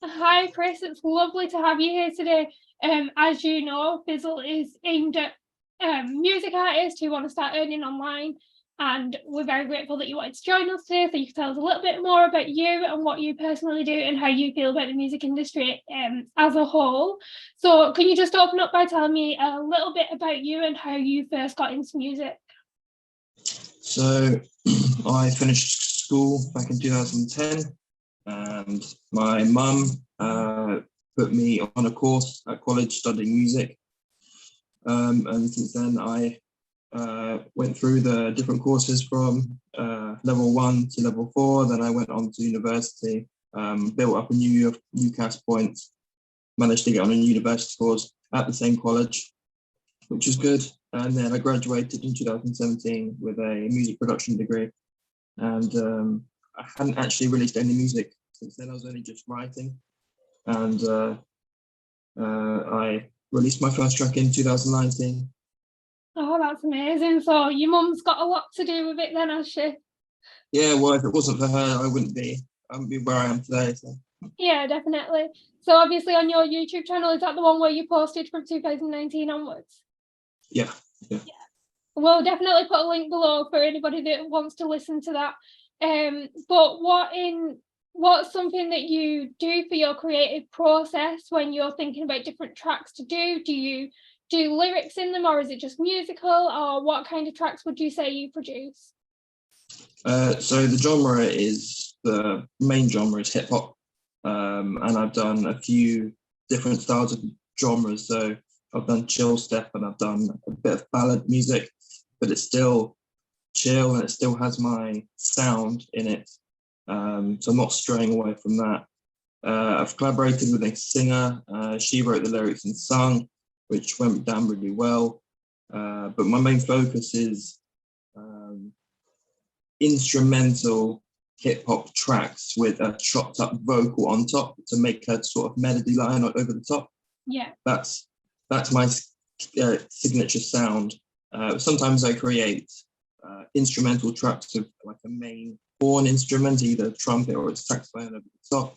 Hi, Chris. It's lovely to have you here today. As you know, Fizzle is aimed at music artists who want to start earning online, and we're very grateful that you wanted to join us today so you can tell us a little bit more about you and what you personally do and how you feel about the music industry as a whole. So can you just open up by telling me a little bit about you and how you first got into music? So I finished school back in 2010, and my mum put me on a course at college studying music. And since then, I went through the different courses from level 1 to level 4. Then I went on to university, built up a new UCAS points, managed to get on a university course at the same college, which was good. And then I graduated in 2017 with a music production degree. And I hadn't actually released any music since then. I was only just writing. And I released my first track in 2019. Oh, that's amazing. So your mum's got a lot to do with it then, has she? Yeah, well, if it wasn't for her, I wouldn't be where I am today. So. Yeah, definitely. So obviously on your YouTube channel, is that the one where you posted from 2019 onwards? Yeah. We'll definitely put a link below for anybody that wants to listen to that. But what's something that you do for your creative process when you're thinking about different tracks to do? Do you do lyrics in them, or is it just musical, or what kind of tracks would you say you produce? So the main genre is hip hop, and I've done a few different styles of genres. So I've done chill step and I've done a bit of ballad music, but it's still chill and it still has my sound in it. So I'm not straying away from that. I've collaborated with a singer. She wrote the lyrics and sung, which went down really well. But my main focus is instrumental hip hop tracks with a chopped up vocal on top to make a sort of melody line over the top. Yeah. That's my signature sound. Sometimes I create instrumental tracks of like a main horn instrument, either trumpet or a saxophone over the top.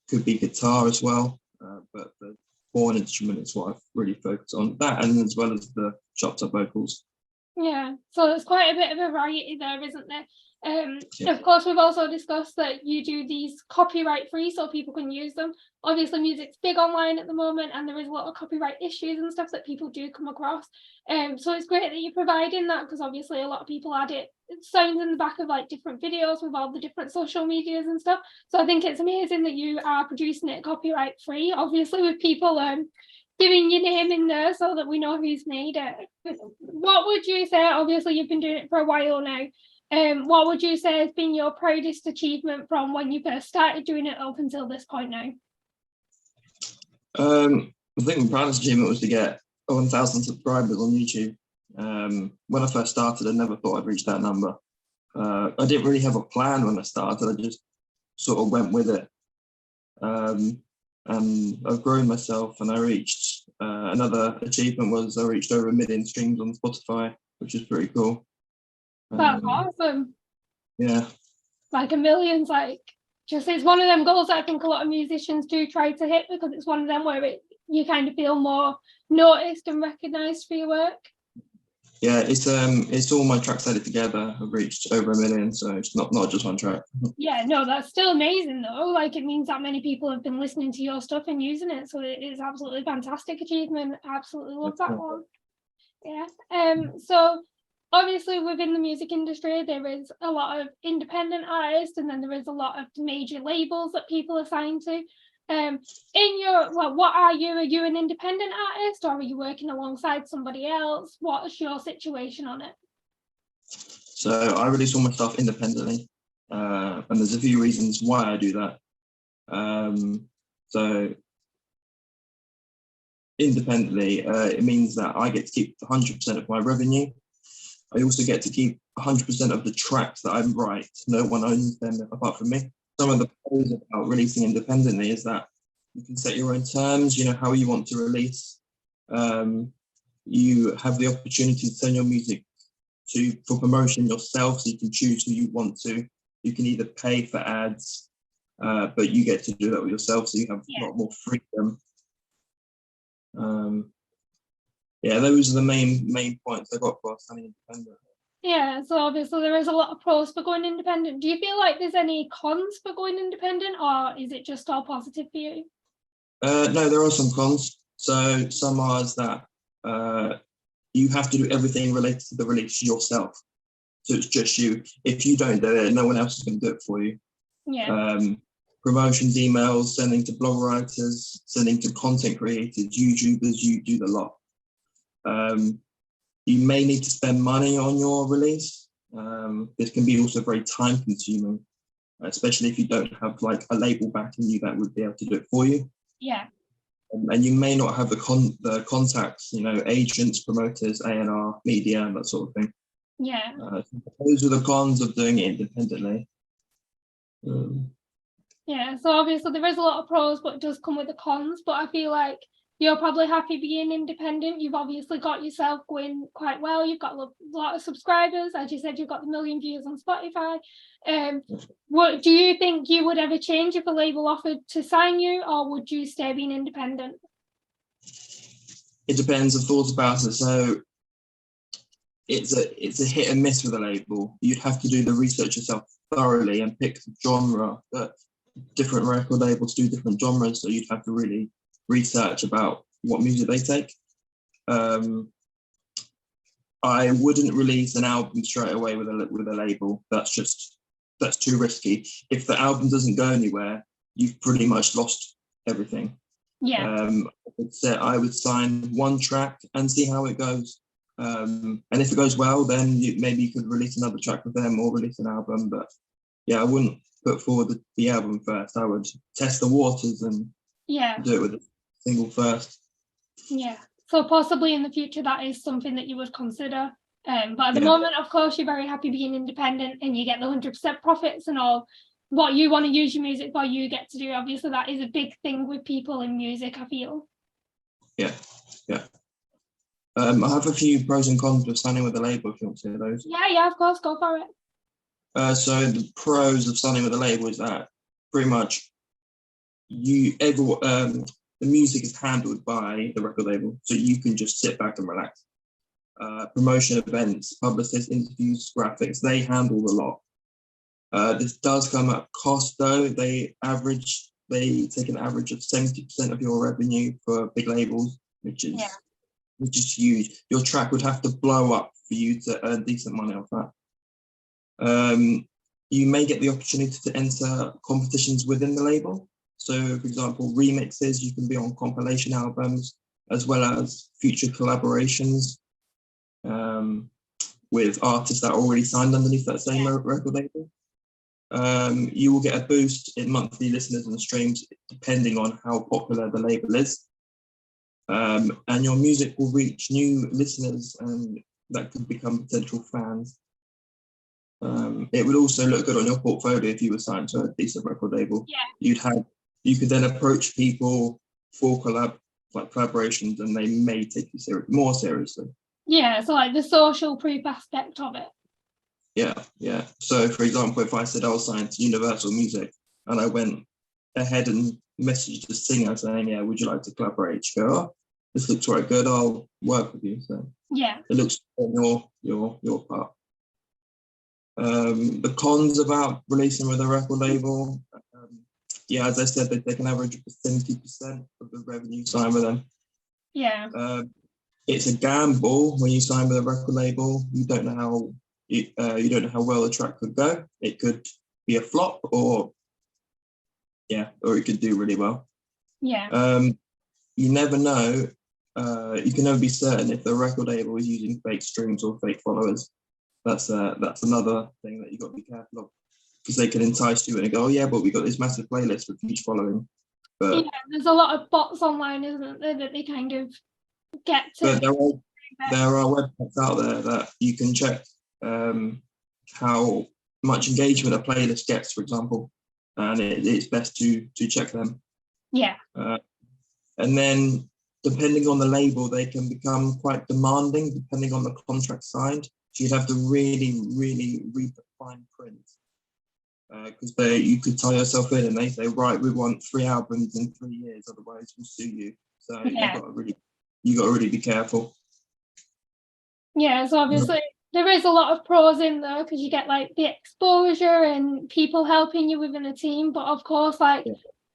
Could be guitar as well, but the horn instrument is what I've really focused on. That, and as well as the chopped up vocals. Yeah, so there's quite a bit of a variety there, isn't there? Of course, we've also discussed that you do these copyright free so people can use them. Obviously, music's big online at the moment, and there is a lot of copyright issues and stuff that people do come across. So it's great that you're providing that, because obviously a lot of people add it sounds in the back of like different videos with all the different social medias and stuff. So I think it's amazing that you are producing it copyright free, obviously with people giving your name in there so that we know who's made it. What would you say, obviously you've been doing it for a while now, what would you say has been your proudest achievement from when you first started doing it up until this point now? I think my proudest achievement was to get 1,000 subscribers on YouTube. When I first started, I never thought I'd reach that number. I didn't really have a plan when I started. I just sort of went with it. And I've grown myself, and I reached another achievement was I reached over 1 million streams on Spotify, which is pretty cool. That's awesome. Yeah. Like 1 million's like just, it's one of them goals that I think a lot of musicians do try to hit, because it's one of them where you kind of feel more noticed and recognised for your work. Yeah, it's all my tracks added together have reached over 1 million, so it's not just one track. Yeah, no, that's still amazing though. Like, it means that many people have been listening to your stuff and using it, so it is absolutely fantastic achievement. I absolutely love that one. Yeah. So obviously within the music industry there is a lot of independent artists, and then there is a lot of major labels that people are signed to. What are you an independent artist, or are you working alongside somebody else? What's your situation on it? So I release all my stuff independently, and there's a few reasons why I do that. So independently, it means that I get to keep 100% of my revenue. I also get to keep 100% of the tracks that I write. No one owns them apart from me. Some of the pros about releasing independently is that you can set your own terms, you know, how you want to release. You have the opportunity to send your music for promotion yourself, so you can choose who you want to. You can either pay for ads, but you get to do that with yourself, so you have a lot more freedom. Yeah, those are the main points I got for standing independent. Yeah, so obviously there is a lot of pros for going independent. Do you feel like there's any cons for going independent, or is it just all positive for you? No, there are some cons. So some are that you have to do everything related to the release yourself. So it's just you. If you don't do it, no one else is going to do it for you. Yeah. Promotions, emails, sending to blog writers, sending to content creators, YouTubers, you do the lot. You may need to spend money on your release. This can be also very time consuming, especially if you don't have like a label backing you that would be able to do it for you. Yeah. And you may not have the contacts, agents, promoters, A&R, media, that sort of thing. Yeah. Those are the cons of doing it independently. Yeah, so obviously there is a lot of pros, but it does come with the cons. But I feel like you're probably happy being independent. You've obviously got yourself going quite well. You've got a lot of subscribers. As you said, you've got the 1 million views on Spotify. What do you think you would ever change if a label offered to sign you, or would you stay being independent? It depends. I've thought about it. So it's a hit and miss with a label. You'd have to do the research yourself thoroughly and pick the genre. But different record labels do different genres, so you'd have to really research about what music they take. I wouldn't release an album straight away with a label. That's too risky. If the album doesn't go anywhere, you've pretty much lost everything. Yeah. I would sign one track and see how it goes. And if it goes well, then maybe you could release another track with them or release an album. But yeah, I wouldn't put forward the album first. I would test the waters and do it with a single first. Yeah. So possibly in the future that is something that you would consider. But at the moment, of course, you're very happy being independent and you get the 100% profits and all. What you want to use your music for, you get to do. Obviously, that is a big thing with people in music, I feel. Yeah. I have a few pros and cons of signing with a label, if you want to hear those. Yeah, of course, go for it. So the pros of signing with a label is that pretty much the music is handled by the record label, so you can just sit back and relax. Promotion events, publicists, interviews, graphics, they handle a lot. This does come at cost though. They take an average of 70% of your revenue for big labels, which is huge. Your track would have to blow up for you to earn decent money off that. You may get the opportunity to enter competitions within the label. So, for example, remixes, you can be on compilation albums, as well as future collaborations with artists that are already signed underneath that same record label. You will get a boost in monthly listeners and streams, depending on how popular the label is. And your music will reach new listeners and that could become potential fans. It would also look good on your portfolio if you were signed to a decent record label. Yeah. You could then approach people for collaborations, and they may take you more seriously. Yeah, so like the social proof aspect of it. Yeah. So, for example, if I said I was signed to Universal Music and I went ahead and messaged the singer saying, "Yeah, would you like to collaborate?" She go, "Oh, this looks right good. I'll work with you." So it looks on your part. The cons about releasing with a record label, as I said, they can average 70% of the revenue signed with them. Yeah. It's a gamble when you sign with a record label. You don't know how well the track could go. It could be a flop, or it could do really well. Yeah. You never know. You can never be certain if the record label is using fake streams or fake followers. That's another thing that you got to be careful of, because they can entice you and go, "Oh yeah, but we got this massive playlist with huge following." But there's a lot of bots online, isn't there, that they kind of get to. But there are websites out there that you can check how much engagement a playlist gets, for example, and it's best to check them. Yeah. And then, depending on the label, they can become quite demanding, depending on the contract signed. So you'd have to really, really read the fine print. because you could tie yourself in and they say, right, we want 3 albums in 3 years, otherwise we'll sue you. So Yeah. you got to really be careful. Yeah, so obviously there is a lot of pros in there because you get like the exposure and people helping you within a team. But of course, like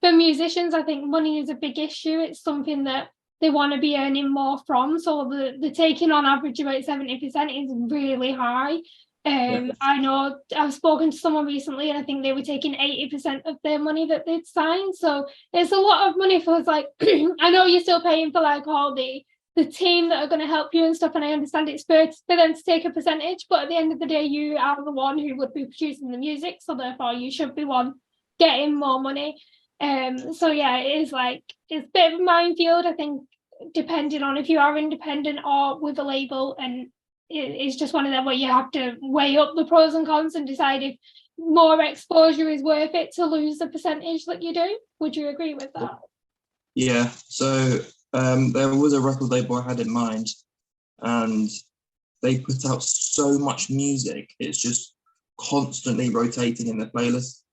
for musicians, I think money is a big issue. It's something that they want to be earning more from. So the taking on average about 70% is really high. I know I've spoken to someone recently and I think they were taking 80% of their money that they'd signed. So it's a lot of money for us. Like, I know you're still paying for like all the team that are going to help you and stuff, and I understand it's fair for them to take a percentage, but at the end of the day, you are the one who would be producing the music, so therefore you should be one getting more money. So yeah, it is like, it's a bit of a minefield, I think, depending on if you are independent or with a label, and it's just one of them where you have to weigh up the pros and cons and decide if more exposure is worth it to lose the percentage that you do. Would you agree with that? Yeah, so there was a record label I had in mind, and they put out so much music. It's just constantly rotating in the playlist.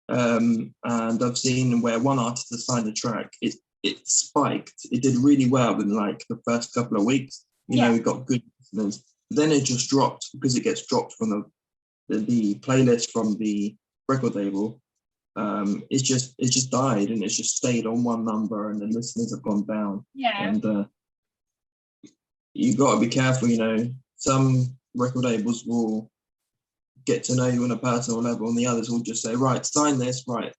And I've seen where one artist has signed a track, it spiked. It did really well in like the first couple of weeks. You know, we got good listeners. Then it just dropped because it gets dropped from the playlist from the record label. It's just died, and it's just stayed on one number, and the listeners have gone down. And you got to be careful. You know, some record labels will get to know you on a personal level, and the others will just say, right, sign this, right,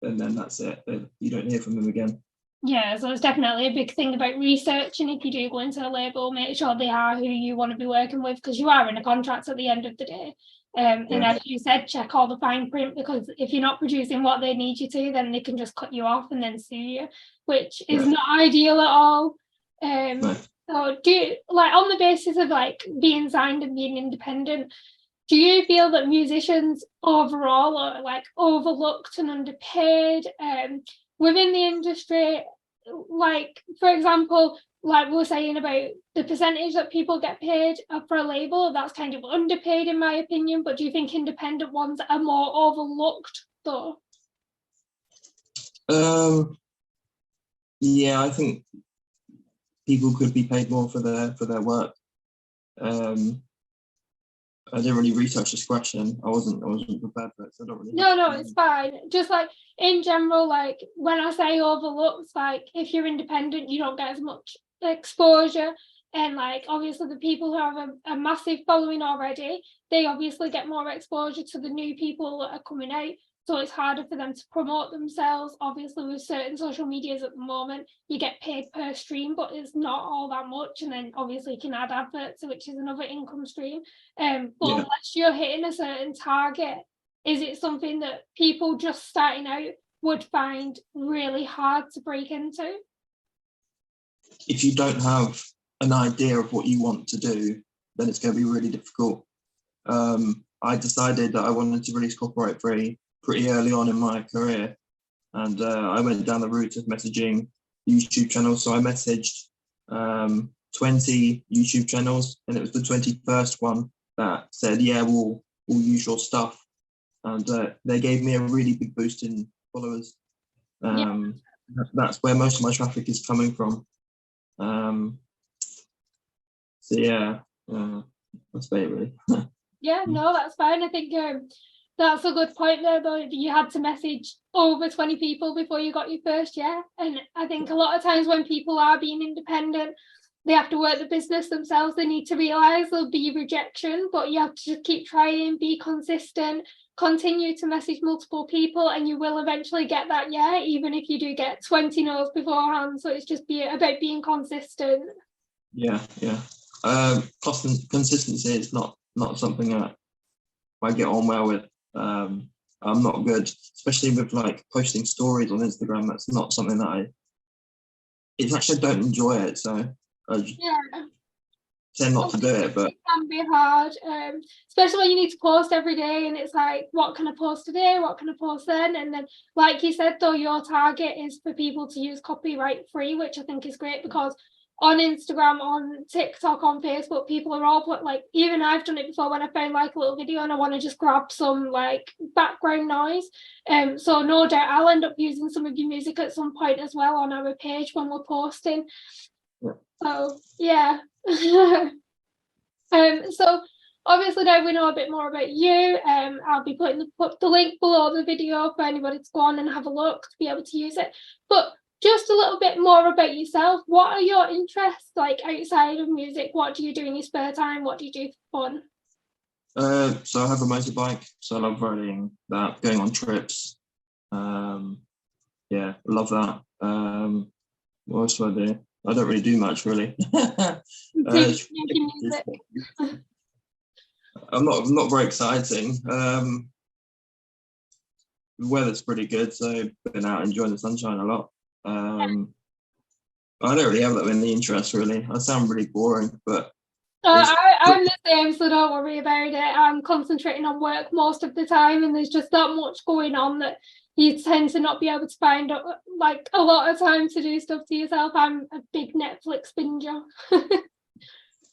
and then that's it. You don't hear from them again. Yeah, so it's definitely a big thing about research, and if you do go into a label, make sure they are who you want to be working with, because you are in a contract at the end of the day. And as you said, check all the fine print, because if you're not producing what they need you to, then they can just cut you off and then sue you, which is not ideal at all. So do you, like, on the basis of like being signed and being independent, do you feel that musicians overall are like overlooked and underpaid within the industry? Like, for example, like we were saying about the percentage that people get paid for a label, that's kind of underpaid in my opinion, but do you think independent ones are more overlooked though? Yeah, I think people could be paid more for their work. I didn't really research this question. I wasn't prepared for it, so I don't really. No, it's fine. Just like in general, like when I say overlooked, like if you're independent, you don't get as much exposure, and like obviously the people who have a massive following already, they obviously get more exposure to the new people that are coming out, so it's harder for them to promote themselves. Obviously with certain social medias at the moment, you get paid per stream, but it's not all that much, and then obviously you can add adverts, which is another income stream, but unless you're hitting a certain target, is it something that people just starting out would find really hard to break into? If you don't have an idea of what you want to do, then it's going to be really difficult. I decided that I wanted to release copyright free pretty early on in my career, and I went down the route of messaging YouTube channels. So I messaged 20 YouTube channels, and it was the 21st one that said, yeah, we'll use your stuff, and they gave me a really big boost in followers. That's where most of my traffic is coming from. So yeah, that's it really. No, that's fine. I think that's a good point there, though. You had to message over 20 people before you got your first, and I think a lot of times when people are being independent, they have to work the business themselves. They need to realise there'll be rejection, but you have to just keep trying, be consistent, continue to message multiple people, and you will eventually get that even if you do get 20 no's beforehand. So it's just about being consistent. Consistency is not something that I get on well with. I'm not good, especially with like posting stories on Instagram. That's not something that I don't enjoy it, so I tend not to do it. But it can be hard, especially when you need to post every day, and it's like, what can I post today, what can I post then? And then, like you said though, your target is for people to use copyright free, which I think is great, because on Instagram, on TikTok, on Facebook, people are all put like, even I've done it before when I found like a little video and I want to just grab some like background noise. So no doubt I'll end up using some of your music at some point as well on our page when we're posting. Yeah. So yeah. So obviously now we know a bit more about you. I'll be putting the link below the video for anybody to go on and have a look to be able to use it. But just a little bit more about yourself. What are your interests like outside of music? What do you do in your spare time? What do you do for fun? So I have a motorbike, so I love riding that, going on trips. Yeah, love that. What else do I do? I don't really do much, really. I'm not very exciting. The weather's pretty good, so been out enjoying the sunshine a lot. I don't really have that many interests, really. I sound really boring, but I'm the same, so don't worry about it. I'm concentrating on work most of the time, and there's just that much going on that you tend to not be able to find like a lot of time to do stuff to yourself. I'm a big Netflix binger.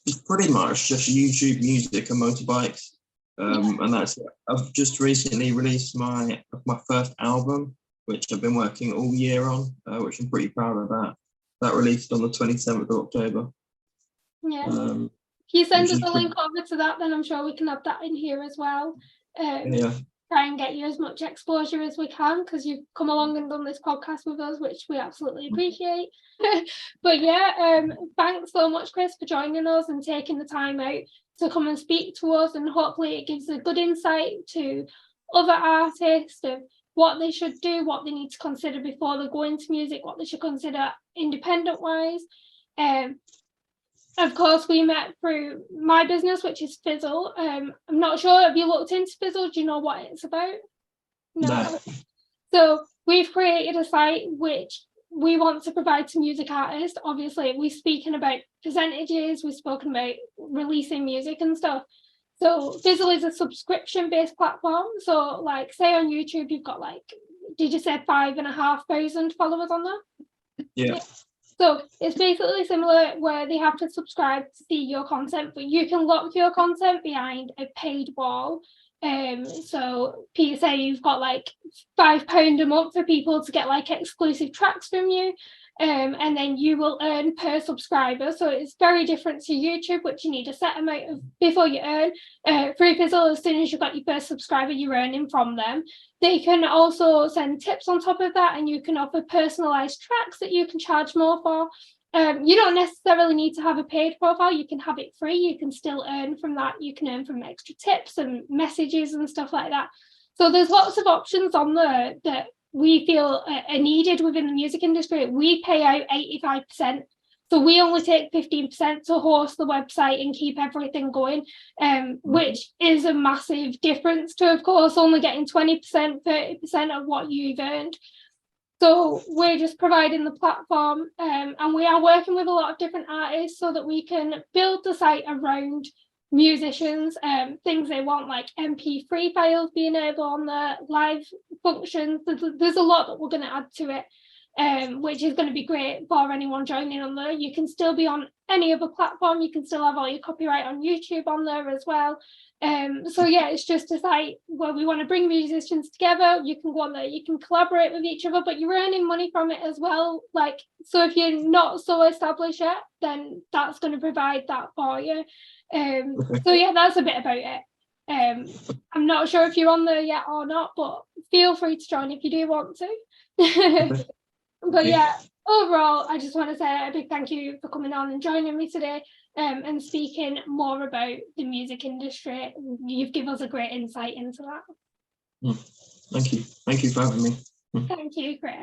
It's pretty much just YouTube music and motorbikes, and that's it. I've just recently released my first album, which I've been working all year on, which I'm pretty proud of. That released on the 27th of October. Yeah. Can you send us a link over to that? Then I'm sure we can have that in here as well. Yeah. Try and get you as much exposure as we can, because you've come along and done this podcast with us, which we absolutely appreciate. But yeah, thanks so much, Chris, for joining us and taking the time out to come and speak to us, and hopefully it gives a good insight to other artists of what they should do, what they need to consider before they go into music, what they should consider independent wise. Of course, we met through my business, which is Fizzle. I'm not sure, have you looked into Fizzle? Do you know what it's about? No. So we've created a site which we want to provide to music artists. Obviously, we've spoken about percentages, we've spoken about releasing music and stuff. So Fizzle is a subscription-based platform. So like, say on YouTube, you've got like, did you say 5,500 followers on there? Yeah. So it's basically similar where they have to subscribe to see your content, but you can lock your content behind a paid wall. So say you've got like £5 a month for people to get like exclusive tracks from you. And then you will earn per subscriber. So it's very different to YouTube, which you need a set amount of before you earn. Through Fizzle, as soon as you've got your first subscriber, you're earning from them. They can also send tips on top of that, and you can offer personalized tracks that you can charge more for. You don't necessarily need to have a paid profile. You can have it free. You can still earn from that. You can earn from extra tips and messages and stuff like that. So there's lots of options on there that we feel are needed within the music industry. We pay out 85%. So we only take 15% to host the website and keep everything going, which is a massive difference to, of course, only getting 20%, 30% of what you've earned. So we're just providing the platform, and we are working with a lot of different artists so that we can build the site around musicians, things they want, like MP3 files being able on the live functions. There's a lot that we're going to add to it, which is going to be great for anyone joining on there. You can still be on any other platform. You can still have all your copyright on YouTube on there as well. So yeah, it's just a site where we want to bring musicians together. You can go on there, you can collaborate with each other, but you're earning money from it as well. Like, so if you're not so established yet, then that's going to provide that for you. So yeah, that's a bit about it. I'm not sure if you're on there yet or not, but feel free to join if you do want to. But yeah, overall, I just want to say a big thank you for coming on and joining me today, and speaking more about the music industry. You've given us a great insight into that. Thank you. Thank you for having me. Thank you, Chris.